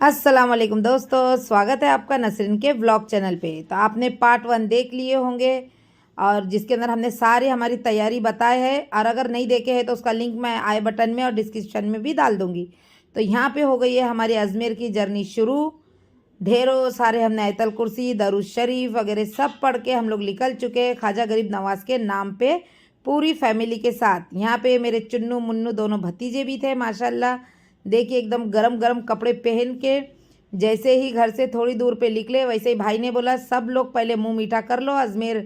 अस्सलाम वालेकुम दोस्तों, स्वागत है आपका नसरीन के व्लॉग चैनल पे। तो आपने पार्ट 1 देख लिए होंगे और जिसके अंदर हमने सारी हमारी तैयारी बताए है। और अगर नहीं देखे हैं तो उसका लिंक मैं आई बटन में और डिस्क्रिप्शन में भी डाल दूंगी। तो यहाँ पे हो गई है हमारी अजमेर की जर्नी शुरू। ढेरों सारे हमने आयतल कुर्सी, दरूद शरीफ वगैरह सब पढ़ के हम लोग निकल चुके हैं ख्वाजा गरीब नवाज के नाम पे पूरी फैमिली के साथ। यहाँ पे मेरे चुन्नू मुन्नू दोनों भतीजे भी थे माशाल्लाह। देखिए एकदम गरम गरम कपड़े पहन के जैसे ही घर से थोड़ी दूर पे निकले वैसे ही भाई ने बोला सब लोग पहले मुंह मीठा कर लो, अजमेर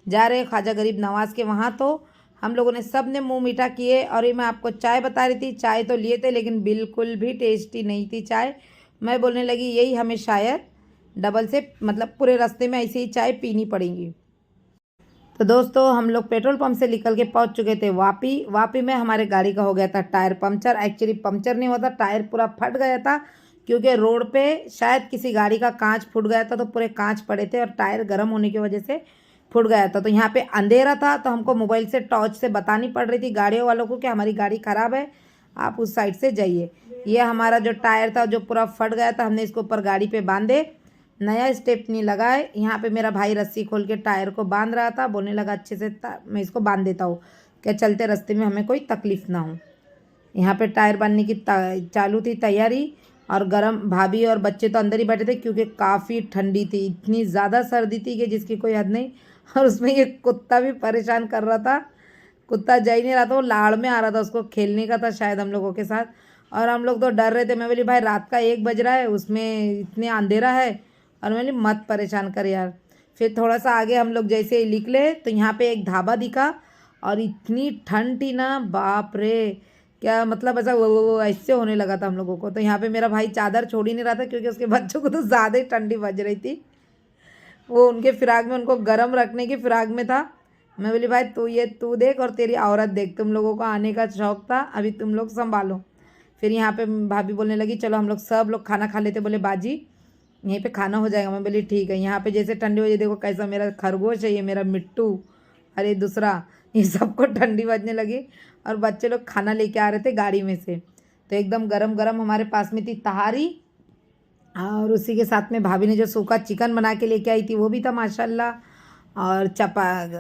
जा रहे हैं ख्वाजा गरीब नवाज के वहाँ। तो हम लोगों ने सब ने मुंह मीठा किए। और ये मैं आपको चाय बता रही थी, चाय तो लिए थे लेकिन बिल्कुल भी टेस्टी नहीं थी चाय। मैं बोलने लगी यही हमें शायद डबल से मतलब पूरे रास्ते में ऐसे ही चाय पीनी पड़ेगी। तो दोस्तों हम लोग पेट्रोल पंप से निकल के पहुंच चुके थे वापी। वापी में हमारे गाड़ी का हो गया था टायर पंक्चर। एक्चुअली पंक्चर नहीं होता, टायर पूरा फट गया था क्योंकि रोड पे शायद किसी गाड़ी का कांच फूट गया था, तो पूरे कांच पड़े थे और टायर गर्म होने की वजह से फूट गया था। तो यहाँ पे अंधेरा था तो हमको मोबाइल से टॉर्च से बतानी पड़ रही थी गाड़ियों वालों को कि हमारी गाड़ी ख़राब है, आप उस साइड से जाइए। ये हमारा जो टायर था जो पूरा फट गया था, हमने इसको ऊपर गाड़ी पे बांधे, नया स्टेपनी लगाए। यहाँ पे मेरा भाई रस्सी खोल के टायर को बांध रहा था, बोलने लगा अच्छे से मैं इसको बांध देता हूँ क्या चलते रास्ते में हमें कोई तकलीफ ना हो। यहाँ पे टायर बांधने की चालू थी तैयारी। और गरम भाभी और बच्चे तो अंदर ही बैठे थे क्योंकि काफ़ी ठंडी थी, इतनी ज़्यादा सर्दी थी कि जिसकी कोई हद नहीं। और उसमें ये कुत्ता भी परेशान कर रहा था, कुत्ता जा ही नहीं रहा था, वो लाड़ में आ रहा था, उसको खेलने का था शायद हम लोगों के साथ। और हम लोग तो डर रहे थे। मैं बोली भाई रात का 1 बज रहा है, उसमें इतने अंधेरा है। और मैं बोली मत परेशान कर यार। फिर थोड़ा सा आगे हम लोग जैसे ही निकले तो यहाँ पे एक ढाबा दिखा और इतनी ठंड थी ना, बाप रे क्या मतलब ऐसा वो ऐसे होने लगा था हम लोगों को। तो यहाँ पे मेरा भाई चादर छोड़ ही नहीं रहा था क्योंकि उसके बच्चों को तो ज़्यादा ही ठंडी बज रही थी। वो उनके फिराक में, उनको गर्म रखने की फिराक में था। मैं बोली भाई तू देख और तेरी औरत देख, तुम लोगों को आने का शौक था, अभी तुम लोग संभालो। फिर यहाँ पे भाभी बोलने लगी चलो हम लोग सब लोग खाना खा लेते, बोले बाजी यहीं पे खाना हो जाएगा। मैं बोली ठीक है। यहाँ पे जैसे ठंडी हो जाए, देखो कैसा मेरा खरगोश है, ये मेरा मिट्टू, अरे दूसरा, ये सबको ठंडी बजने लगी। और बच्चे लोग खाना लेके आ रहे थे गाड़ी में से, तो एकदम गरम गरम हमारे पास में थी तहारी। और उसी के साथ में भाभी ने जो सूखा चिकन बना के लेके आई थी वो भी था माशाल्लाह। और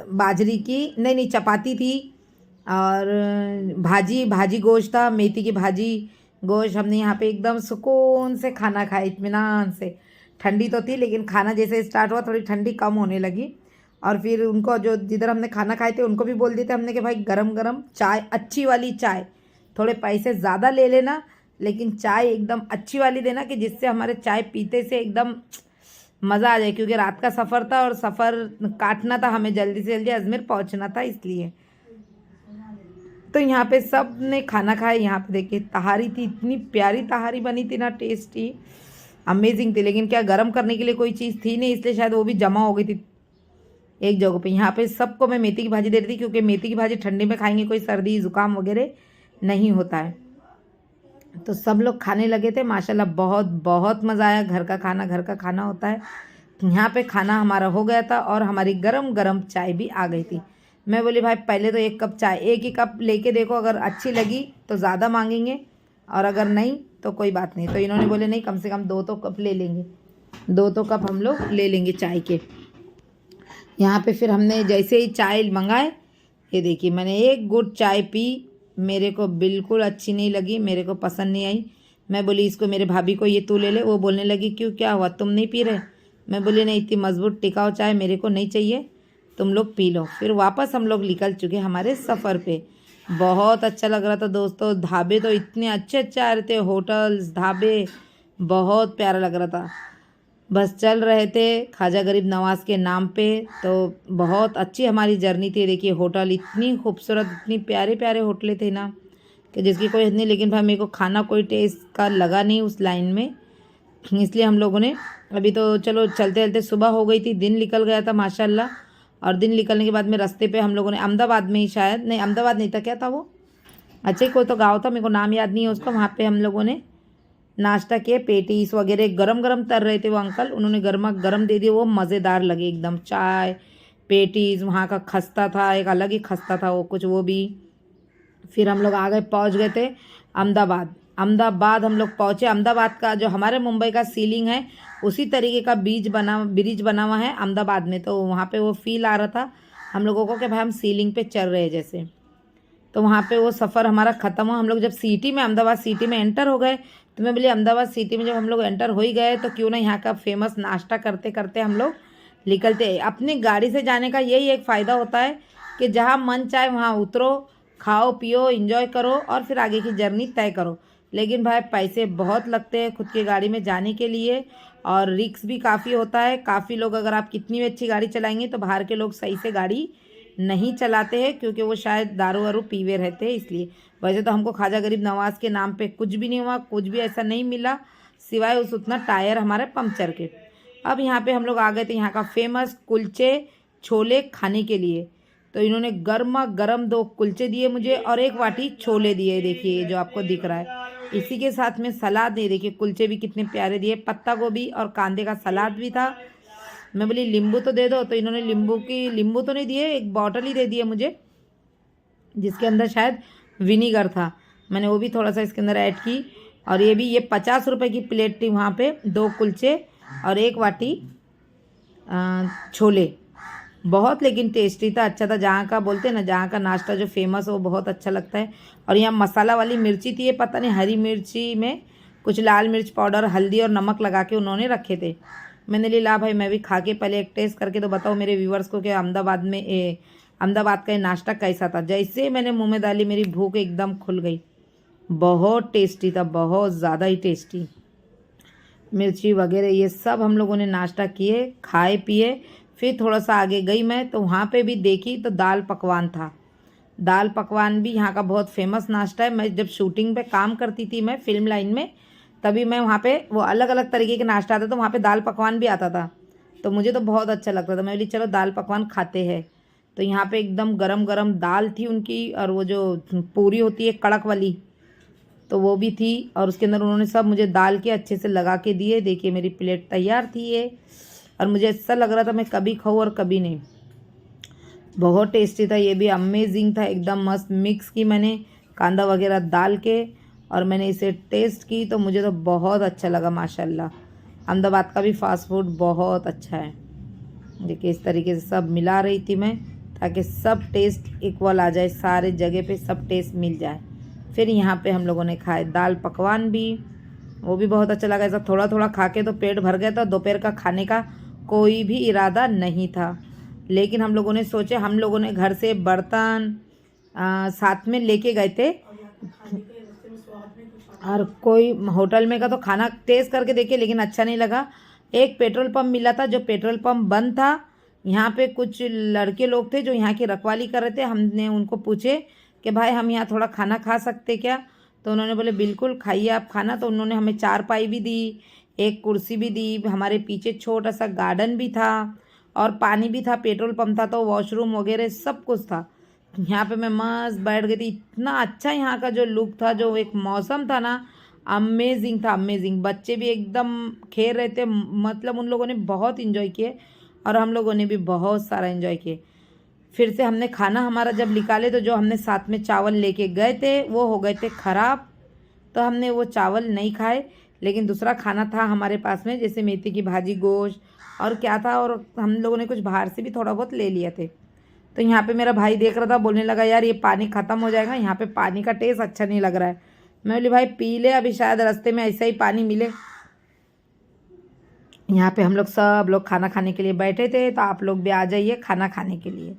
बाजरी की नहीं नहीं चपाती थी। और भाजी भाजी गोश्त था, मेथी की भाजी गोश्त। हमने यहाँ पे एकदम सुकून से खाना खाया, इत्मीनान से। ठंडी तो थी लेकिन खाना जैसे स्टार्ट हुआ थोड़ी ठंडी कम होने लगी। और फिर उनको जो जिधर हमने खाना खाए थे उनको भी बोल दिए थे हमने कि भाई गरम गरम चाय, अच्छी वाली चाय, थोड़े पैसे ज़्यादा ले लेना लेकिन चाय एकदम अच्छी वाली देना कि जिससे हमारे चाय पीते से एकदम मज़ा आ जाए, क्योंकि रात का सफ़र था और सफ़र काटना था हमें, जल्दी से जल्दी अजमेर पहुंचना था इसलिए। तो यहाँ पे सब ने खाना खाया। यहाँ पे देखिए तहारी थी, इतनी प्यारी तहारी बनी थी ना, टेस्टी अमेजिंग थी। लेकिन क्या गर्म करने के लिए कोई चीज़ थी नहीं, इसलिए शायद वो भी जमा हो गई थी एक जगह पे। यहाँ पे सबको मैं मेथी की भाजी दे रही थी क्योंकि मेथी की भाजी ठंडी में खाएंगे कोई सर्दी ज़ुकाम वगैरह नहीं होता है। तो सब लोग खाने लगे थे माशाल्लाह, बहुत बहुत मज़ा आया। घर का खाना होता है। यहाँ पे खाना हमारा हो गया था और हमारी गरम गरम चाय भी आ गई थी। मैं बोली भाई पहले तो 1 कप चाय, एक ही कप लेके देखो, अगर अच्छी लगी तो ज़्यादा मांगेंगे और अगर नहीं तो कोई बात नहीं। तो इन्होंने बोले नहीं कम से कम 2 तो कप ले लेंगे, 2 तो कप हम लोग ले लेंगे चाय के। यहाँ पे फिर हमने जैसे ही चाय मंगाए, ये देखिए मैंने एक गुड चाय पी, मेरे को बिल्कुल अच्छी नहीं लगी, मेरे को पसंद नहीं आई। मैं बोली इसको, मेरे भाभी को, ये तू ले ले। वो बोलने लगी क्यों, क्या हुआ, तुम नहीं पी रहे? मैं बोली नहीं, इतनी मजबूत टिकाऊ चाय मेरे को नहीं चाहिए, तुम लोग पी लो। फिर वापस हम लोग निकल चुके हमारे सफ़र पे। बहुत अच्छा लग रहा था दोस्तों। ढाबे तो इतने अच्छे अच्छे आ रहे थे, होटल्स ढाबे, बहुत प्यारा लग रहा था। बस चल रहे थे ख्वाजा गरीब नवाज के नाम पे। तो बहुत अच्छी हमारी जर्नी थी। देखिए होटल इतनी खूबसूरत, इतनी प्यारे प्यारे होटलें थे ना कि जिसकी कोई हद नहीं। लेकिन भाई मेरे को खाना कोई टेस्ट का लगा नहीं उस लाइन में, इसलिए हम लोगों ने अभी तो चलो चलते चलते सुबह हो गई थी, दिन निकल गया था माशाल्लाह। और दिन निकलने के बाद में रास्ते पे हम लोगों ने अहमदाबाद में ही, शायद नहीं अहमदाबाद नहीं था, क्या था वो, अच्छा कोई तो गाँव था, मेरे को नाम याद नहीं है उसका। वहाँ पे हम लोगों ने नाश्ता किए, पेटीज वगैरह गरम गरम तर रहे थे वो अंकल, उन्होंने गर्मा गर्म दे दिए, वो मज़ेदार लगे एकदम। चाय पेटीज, वहाँ का खस्ता था, एक अलग ही खस्ता था वो कुछ, वो भी। फिर हम लोग आ गए, पहुँच गए थे अहमदाबाद। अहमदाबाद हम लोग पहुँचे। अहमदाबाद का जो हमारे मुंबई का सीलिंग है उसी तरीके का ब्रिज बना हुआ है अहमदाबाद में। तो वहाँ पे वो फील आ रहा था हम लोगों को कि भाई हम सीलिंग पे चल रहे हैं जैसे। तो वहाँ पे वो सफ़र हमारा ख़त्म हुआ। हम लोग जब सिटी में अहमदाबाद सिटी में एंटर हो गए तो मैं बोली अहमदाबाद सिटी में जब हम लोग एंटर हो ही गए तो क्यों ना यहाँ का फेमस नाश्ता करते करते हम लोग निकलते। अपनी गाड़ी से जाने का यही एक फ़ायदा होता है कि जहाँ मन चाहे वहाँ उतरो, खाओ पियो, एंजॉय करो और फिर आगे की जर्नी तय करो। लेकिन भाई पैसे बहुत लगते हैं खुद की गाड़ी में जाने के लिए और रिस्क भी काफ़ी होता है। काफ़ी लोग, अगर आप कितनी भी अच्छी गाड़ी चलाएंगे तो बाहर के लोग सही से गाड़ी नहीं चलाते हैं क्योंकि वो शायद दारू वारू पीवे रहते हैं इसलिए। वैसे तो हमको ख्वाजा गरीब नवाज़ के नाम पे कुछ भी नहीं हुआ, कुछ भी ऐसा नहीं मिला सिवाय उस उतना टायर हमारे पंक्चर के। अब यहाँ पे हम लोग आ गए थे यहाँ का फेमस कुलचे छोले खाने के लिए। तो इन्होंने गर्मा गर्म 2 कुलचे दिए मुझे और 1 वाटी छोले दिए। देखिए जो आपको दिख रहा है, इसी के साथ में सलाद दिए। देखिए कुलचे भी कितने प्यारे दिए, पत्ता गोभी और कांदे का सलाद भी था। मैं बोली नींबू तो दे दो, तो इन्होंने नींबू तो नहीं दिए, एक बॉटल ही दे दिए मुझे जिसके अंदर शायद विनीगर था। मैंने वो भी थोड़ा सा इसके अंदर ऐड की। और ये 50 रुपये की प्लेट थी वहाँ पे, 2 कुलचे और 1 वाटी छोले। बहुत लेकिन टेस्टी था, अच्छा था। जहाँ का बोलते हैं ना, जहाँ का नाश्ता जो फेमस हो वो बहुत अच्छा लगता है। और यहाँ मसाला वाली मिर्ची थी, ये पता नहीं हरी मिर्ची में कुछ लाल मिर्च पाउडर, हल्दी और नमक लगा के उन्होंने रखे थे। मैंने ली ला भाई मैं भी खा के पहले एक टेस्ट करके तो बताओ मेरे व्यूवर्स को कि अहमदाबाद का ये नाश्ता कैसा था। जैसे मैंने मुँह में डाली मेरी भूख एकदम खुल गई। बहुत टेस्टी था, बहुत ज़्यादा ही टेस्टी। मिर्ची वगैरह ये सब हम लोगों ने नाश्ता किए, खाए पिए। फिर थोड़ा सा आगे गई मैं तो वहाँ पे भी देखी तो दाल पकवान था। दाल पकवान भी यहाँ का बहुत फेमस नाश्ता है। मैं जब शूटिंग पे काम करती थी, मैं फिल्म लाइन में, तभी मैं वहाँ पे वो अलग अलग तरीके के नाश्ता आता तो वहाँ पे दाल पकवान भी आता था। तो मुझे तो बहुत अच्छा लगता था। मैं बोली चलो दाल पकवान खाते हैं। तो यहाँ पे एकदम गरम गरम दाल थी उनकी और वो जो पूरी होती है कड़क वाली, तो वो भी थी। और उसके अंदर उन्होंने सब मुझे दाल के अच्छे से लगा के दिए। देखिए मेरी प्लेट तैयार थी ये, और मुझे ऐसा लग रहा था मैं कभी खाऊँ और कभी नहीं। बहुत टेस्टी था, ये भी अमेजिंग था, एकदम मस्त। मिक्स की मैंने कांदा वगैरह डाल के और मैंने इसे टेस्ट की तो मुझे तो बहुत अच्छा लगा माशाल्लाह। अहमदाबाद का भी फास्ट फूड बहुत अच्छा है। देखिए इस तरीके से सब मिला रही थी मैं ताकि सब टेस्ट इक्वल आ जाए, सारे जगह पे सब टेस्ट मिल जाए। फिर यहाँ पे हम लोगों ने खाए दाल पकवान भी, वो भी बहुत अच्छा लगा। ऐसा थोड़ा थोड़ा खा के तो पेट भर गया था। दोपहर का खाने का कोई भी इरादा नहीं था, लेकिन हम लोगों ने सोचे, हम लोगों ने घर से बर्तन साथ में लेके गए थे। और कोई होटल में का तो खाना टेस्ट करके देखे लेकिन अच्छा नहीं लगा। एक पेट्रोल पंप मिला था जो पेट्रोल पंप बंद था। यहाँ पे कुछ लड़के लोग थे जो यहाँ की रखवाली कर रहे थे। हमने उनको पूछे कि भाई हम यहाँ थोड़ा खाना खा सकते क्या, तो उन्होंने बोले बिल्कुल खाइए आप खाना। तो उन्होंने हमें चारपाई भी दी, एक कुर्सी भी दी। हमारे पीछे छोटा सा गार्डन भी था और पानी भी था, पेट्रोल पंप था तो वॉशरूम वगैरह सब कुछ था। यहाँ पे मैं मस्त बैठ गई थी। इतना अच्छा यहाँ का जो लुक था, जो एक मौसम था ना, अमेजिंग था, अमेजिंग। बच्चे भी एकदम खेल रहे थे, मतलब उन लोगों ने बहुत इन्जॉय किए और हम लोगों ने भी बहुत सारा इन्जॉय किए। फिर से हमने खाना हमारा जब निकाले तो जो हमने साथ में चावल लेके गए थे वो हो गए थे ख़राब, तो हमने वो चावल नहीं खाए। लेकिन दूसरा खाना था हमारे पास में, जैसे मेथी की भाजी, गोश्त और क्या था, और हम लोगों ने कुछ बाहर से भी थोड़ा बहुत ले लिए थे। तो यहाँ पे मेरा भाई देख रहा था, बोलने लगा यार ये पानी ख़त्म हो जाएगा, यहाँ पे पानी का टेस्ट अच्छा नहीं लग रहा है। मैं बोली भाई पी ले, अभी शायद रास्ते में ऐसा ही पानी मिले। यहाँ पे हम लोग सब लोग खाना खाने के लिए बैठे थे, तो आप लोग भी आ जाइए खाना खाने के लिए।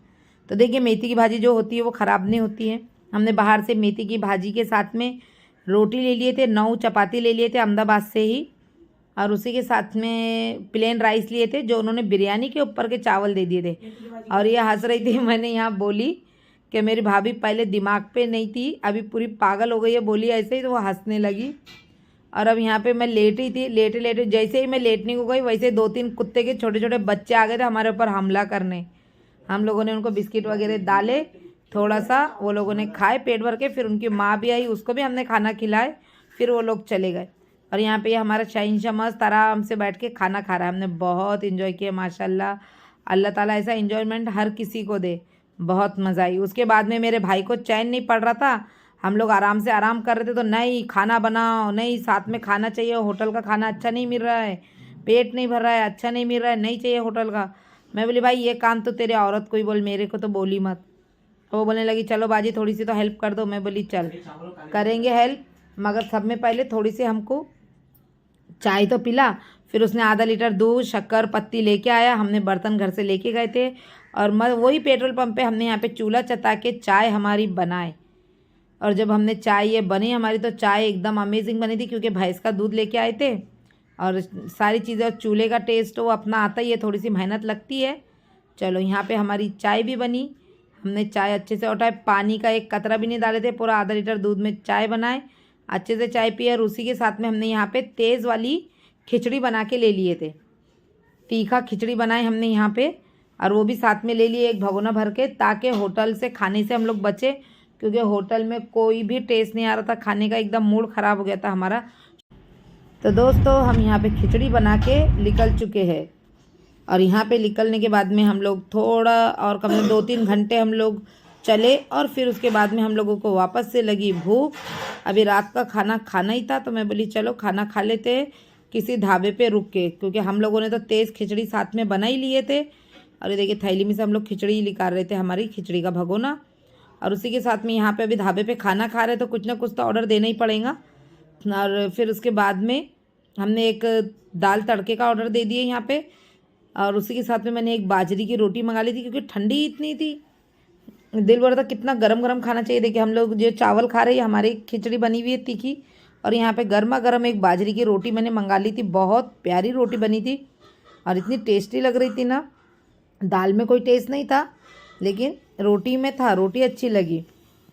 तो देखिए मेथी की भाजी जो होती है वो ख़राब नहीं होती है। हमने बाहर से मेथी की भाजी के साथ में रोटी ले लिए थे, 9 चपाती ले लिए थे अहमदाबाद से ही, और उसी के साथ में प्लेन राइस लिए थे जो उन्होंने बिरयानी के ऊपर के चावल दे दिए थे। और ये हंस रही थी, मैंने यहाँ बोली कि मेरी भाभी पहले दिमाग पे नहीं थी, अभी पूरी पागल हो गई है, बोली ऐसे ही, तो वो हंसने लगी। और अब यहाँ पे मैं लेटी थी, लेटे लेटे जैसे ही मैं लेटने को गई वैसे 2-3 कुत्ते के छोटे छोटे बच्चे आ गए थे हमारे ऊपर हमला करने। हम लोगों ने उनको बिस्किट वगैरह डाले, थोड़ा सा वो लोगों ने खाए पेट भर के। फिर उनकी माँ भी आई, उसको भी हमने खाना खिलाए, फिर वो लोग चले गए। और यहाँ पे हमारा शहंशाह मस्त आराम से बैठ के खाना खा रहा है। हमने बहुत इन्जॉय किया माशाल्लाह। अल्लाह ताला ऐसा इन्जॉयमेंट हर किसी को दे, बहुत मज़ा आई। उसके बाद में मेरे भाई को चैन नहीं पड़ रहा था, हम लोग आराम से आराम कर रहे थे तो नहीं खाना बनाओ, नहीं साथ में खाना चाहिए, होटल का खाना अच्छा नहीं मिल रहा है, पेट नहीं भर रहा है, अच्छा नहीं मिल रहा है, नहीं चाहिए होटल का। मैं बोली भाई ये काम तो तेरे औरत को ही बोल, मेरे को तो बोली मत। तो वो बोलने लगी चलो बाजी थोड़ी सी तो हेल्प कर दो। मैं बोली चल करेंगे हेल्प, मगर सब में पहले थोड़ी सी हमको चाय तो पिला। फिर उसने आधा लीटर दूध शक्कर पत्ती लेके आया, हमने बर्तन घर से लेके गए थे और वही पेट्रोल पंप पे हमने यहाँ पे चूल्हा चता के चाय हमारी बनाए। और जब हमने चाय ये बनी हमारी तो चाय एकदम अमेजिंग बनी थी, क्योंकि भैंस का दूध लेके आए थे और सारी चीज़ें, और चूल्हे का टेस्ट वो अपना आता ही है, थोड़ी सी मेहनत लगती है। चलो यहाँ पे हमारी चाय भी बनी, हमने चाय अच्छे से उठाए, पानी का एक कतरा भी नहीं डाले थे, पूरा आधा लीटर दूध में चाय बनाए, अच्छे से चाय पी। और उसी के साथ में हमने यहाँ पे तेज़ वाली खिचड़ी बना के ले लिए थे, तीखा खिचड़ी बनाए हमने यहाँ पे, और वो भी साथ में ले लिए एक भगोना भर के, ताकि होटल से खाने से हम लोग बचे, क्योंकि होटल में कोई भी टेस्ट नहीं आ रहा था खाने का, एकदम मूड ख़राब हो गया था हमारा। तो दोस्तों हम यहाँ पे खिचड़ी बना के निकल चुके हैं, और यहाँ पे निकलने के बाद में हम लोग थोड़ा और कम से 2-3 घंटे हम लोग चले, और फिर उसके बाद में हम लोगों को वापस से लगी भूख। अभी रात का खाना खाना ही था, तो मैं बोली चलो खाना खा लेते किसी ढाबे पे रुक के, क्योंकि हम लोगों ने तो तेज़ खिचड़ी साथ में बना ही लिए थे। और ये देखिए थैली में से हम लोग खिचड़ी निकाल रहे थे, हमारी खिचड़ी का भगोना। और उसी के साथ में यहाँ पे अभी ढाबे पे खाना खा रहे तो कुछ ना कुछ तो ऑर्डर देना ही पड़ेगा। और फिर उसके बाद में हमने एक दाल तड़के का ऑर्डर दे दिए यहाँ पे, और उसी के साथ में मैंने एक बाजरी की रोटी मंगा ली थी, क्योंकि ठंडी इतनी थी, दिल भर था कितना गरम गरम खाना चाहिए। देखिए हम लोग जो चावल खा रहे हैं, हमारी खिचड़ी बनी हुई है तीखी, और यहाँ पे गर्मा गर्म एक बाजरी की रोटी मैंने मंगा ली थी, बहुत प्यारी रोटी बनी थी और इतनी टेस्टी लग रही थी ना। दाल में कोई टेस्ट नहीं था, लेकिन रोटी में था, रोटी अच्छी लगी।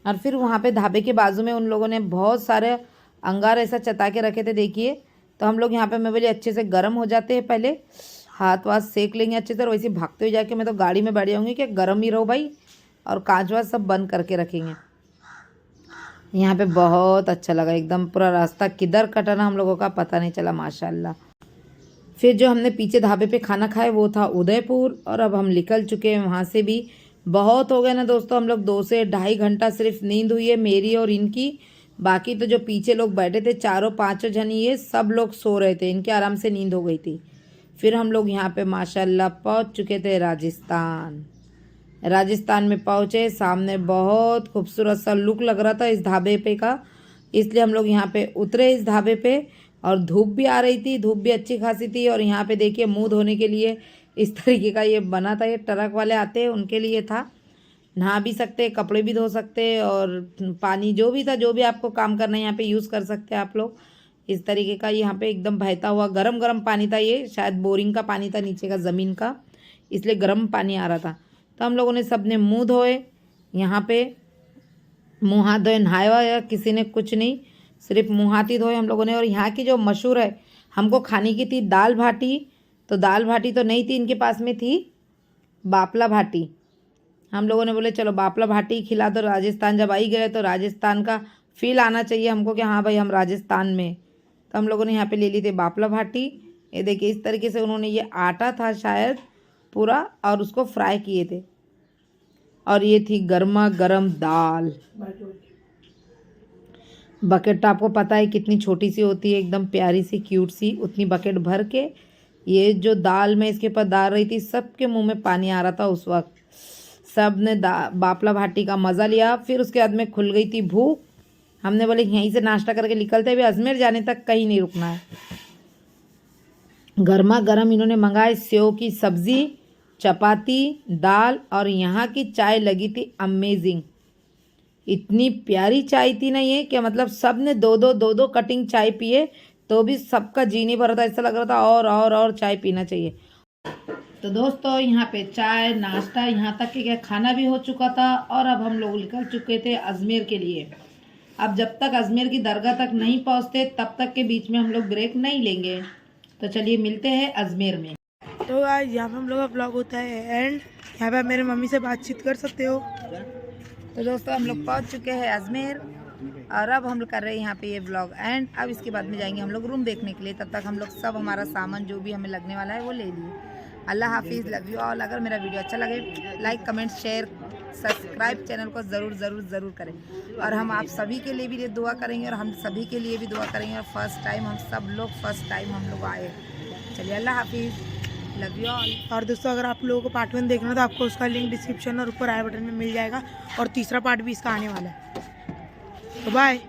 और फिर वहाँ पे ढाबे के बाजू में उन लोगों ने बहुत सारे अंगार ऐसा चता के रखे थे, देखिए। तो हम लोग यहाँ पे मैं बोली अच्छे से गर्म हो जाते हैं, पहले हाथ वाथ सेक लेंगे अच्छे से, और वैसे भागते हुए जाके मैं तो गाड़ी में बैठ जाऊँगी कि गर्म ही रहो भाई, और कांच वाच सब बंद करके रखेंगे। यहाँ पे बहुत अच्छा लगा, एकदम पूरा रास्ता किधर कटा ना हम लोगों का पता नहीं चला, माशाल्लाह। फिर जो हमने पीछे ढाबे पे खाना खाए वो था उदयपुर, और अब हम निकल चुके हैं वहाँ से भी। बहुत हो गया ना दोस्तों, हम लोग 2 से ढाई घंटा सिर्फ नींद हुई है मेरी और इनकी। बाकी तो जो पीछे लोग बैठे थे 4-5 जन, ये सब लोग सो रहे थे, इनके आराम से नींद हो गई थी। फिर हम लोग यहाँ पे माशाल्लाह पहुँच चुके थे राजस्थान। राजस्थान में पहुँचे, सामने बहुत खूबसूरत सा लुक लग रहा था इस ढाबे पे का, इसलिए हम लोग यहाँ पे उतरे इस ढाबे पे। और धूप भी आ रही थी, धूप भी अच्छी खासी थी। और यहाँ पे देखिए मुंह धोने के लिए इस तरीके का ये बना था, ये ट्रक वाले आते हैं उनके लिए था, नहा भी सकते, कपड़े भी धो सकते, और पानी जो भी था, जो भी आपको काम करना है यहाँ पे यूज़ कर सकते हैं आप लोग। इस तरीके का यहाँ पे एकदम बहता हुआ गरम गरम पानी था, ये शायद बोरिंग का पानी था नीचे का ज़मीन का, इसलिए गर्म पानी आ रहा था। तो हम लोगों ने सब ने मुँह धोए, यहाँ पे मुँह हाथ धोए, नहाया वाया किसी ने कुछ नहीं, सिर्फ मुँह हाथ ही धोए हम लोगों ने। और यहाँ की जो मशहूर है, हमको खाने की थी दाल भाटी, तो दाल भाटी तो नहीं थी इनके पास में, थी बापला भाटी। हम लोगों ने बोले चलो बापला भाटी खिला दो, राजस्थान जब आई गए तो राजस्थान का फील आना चाहिए हमको कि हाँ भाई हम राजस्थान में। तो हम लोगों ने यहाँ पे ले ली थी बापला भाटी। ये देखिए इस तरीके से उन्होंने, ये आटा था शायद पूरा, और उसको फ्राई किए थे। और ये थी गर्मा गर्म दाल। बकेट आपको पता है कितनी छोटी सी होती है, एकदम प्यारी सी क्यूट सी, उतनी बकेट भर के ये जो दाल मैं इसके ऊपर डाल रही थी, सबके मुंह में पानी आ रहा था उस वक्त। सब ने बापला भाटी का मज़ा लिया। फिर उसके बाद में खुल गई थी भूख, हमने बोले यहीं से नाश्ता करके निकलते हुए अजमेर जाने तक कहीं नहीं रुकना है। गर्मा गर्म इन्होंने मंगाए सेव की सब्ज़ी, चपाती, दाल, और यहाँ की चाय लगी थी अमेजिंग। इतनी प्यारी चाय थी ना ये, कि मतलब सब ने 2-2 कटिंग चाय पिए, तो भी सबका जी नहीं भर रहा था, ऐसा लग रहा था और चाय पीना चाहिए। तो दोस्तों यहाँ पे चाय नाश्ता, यहाँ तक कि क्या खाना भी हो चुका था, और अब हम लोग निकल चुके थे अजमेर के लिए। अब जब तक अजमेर की दरगाह तक नहीं पहुँचते तब तक के बीच में हम लोग ब्रेक नहीं लेंगे। तो चलिए मिलते हैं अजमेर में। तो आज यहाँ पे हम लोग का ब्लॉग होता है एंड, यहाँ पे आप मेरे मम्मी से बातचीत कर सकते हो। तो दोस्तों हम लोग पहुँच चुके हैं अजमेर, और अब हम लोग कर रहे हैं यहाँ पे ये ब्लॉग एंड। अब इसके बाद में जाएंगे हम लोग रूम देखने के लिए, तब तक हम लोग सब हमारा सामान जो भी हमें लगने वाला है वो ले लिए। अल्लाह हाफिज़, लव यू ऑल। अगर मेरा वीडियो अच्छा लगे like comment share subscribe channel को ज़रूर ज़रूर ज़रूर करें। और हम आप सभी के लिए भी दुआ करेंगे और हम सभी के लिए भी दुआ करेंगे। और फर्स्ट टाइम हम लोग आए। चलिए, अल्लाह हाफिज़, लव यू ऑल। और दोस्तों अगर आप लोगों को पार्ट 1 देखना तो आपको उसका लिंक डिस्क्रिप्शन और ऊपर आई बटन में मिल जाएगा और तीसरा पार्ट भी इसका आने वाला है। तो बाय।